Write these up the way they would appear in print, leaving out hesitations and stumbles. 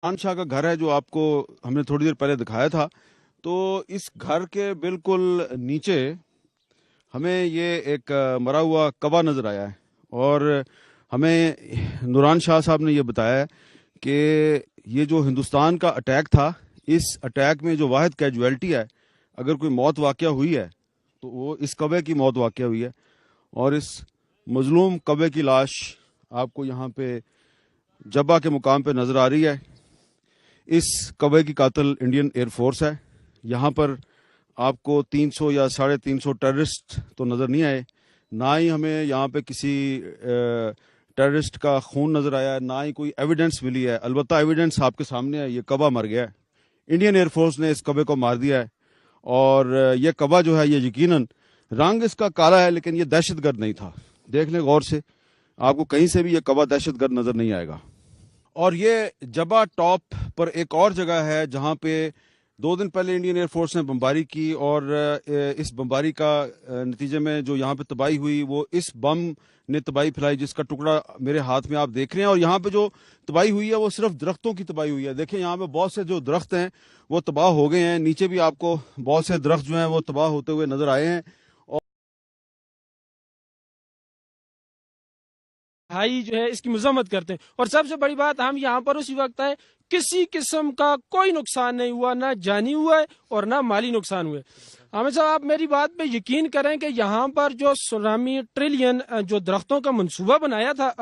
खान शाह का घर है जो आपको हमने थोड़ी देर पहले दिखाया था। तो इस घर के बिल्कुल नीचे हमें ये एक मरा हुआ कबा नजर आया है और हमें नूरान शाह साहब ने ये बताया है कि ये जो हिंदुस्तान का अटैक था, इस अटैक में जो वाहिद कैजुअलिटी है, अगर कोई मौत वाक़या हुई है तो वो इस कबे की मौत वाक़या हुई है। और इस मजलूम कबे की लाश आपको यहाँ पे जब्बा के मुकाम पे नज़र आ रही है। इस कबे की कातिल इंडियन एयरफोर्स है। यहाँ पर आपको 300 या 350 टेररिस्ट तो नज़र नहीं आए, ना ही हमें यहाँ पे किसी टेररिस्ट का खून नज़र आया है, ना ही कोई एविडेंस मिली है। अलबत्ता एविडेंस आपके सामने है, ये कबा मर गया है। इंडियन एयरफोर्स ने इस कबे को मार दिया है और ये कबा जो है ये यकीनन रंग इसका काला है, लेकिन ये दहशतगर्द नहीं था। देख लें गौर से, आपको कहीं से भी ये कबा दहशतगर्द नज़र नहीं आएगा। और ये जबा टॉप पर एक और जगह है जहाँ पे 2 दिन पहले इंडियन एयरफोर्स ने बमबारी की और इस बमबारी का नतीजे में जो यहाँ पे तबाही हुई वो इस बम ने तबाही फैलाई, जिसका टुकड़ा मेरे हाथ में आप देख रहे हैं। और यहाँ पे जो तबाही हुई है वो सिर्फ दरख्तों की तबाही हुई है। देखें यहाँ पे बहुत से जो दरख्त हैं वो तबाह हो गए हैं, नीचे भी आपको बहुत से दरख्त जो हैं वो तबाह होते हुए नजर आए हैं। भाई जो है इसकी मजम्मत करते हैं। और सबसे बड़ी बात, हम यहाँ पर उसी वक्त आए, किसी किस्म का कोई नुकसान नहीं हुआ, ना जानी हुआ है और ना माली नुकसान हुए। हमें साहब आप मेरी बात पे यकीन करें कि यहाँ पर जो सुनामी ट्रिलियन जो दरख्तों का मंसूबा बनाया था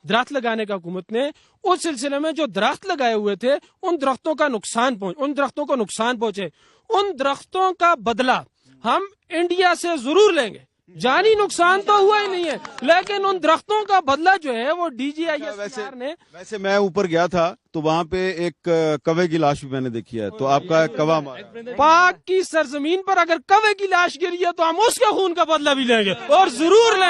दरख्त लगाने का हुकूमत ने, उस सिलसिले में जो दरख्त लगाए हुए थे उन दरख्तों को नुकसान पहुंचे। उन दरख्तों का बदला हम इंडिया से जरूर लेंगे। जानी नुकसान तो हुआ ही नहीं है, लेकिन उन दरख्तों का बदला जो है वो DGIS ने। वैसे मैं ऊपर गया था तो वहाँ पे एक कवे की लाश भी मैंने देखी है। तो आपका कवा पाक की सरजमीन पर अगर कवे की लाश गिरी है तो हम उसके खून का बदला भी लेंगे और जरूर लेंगे।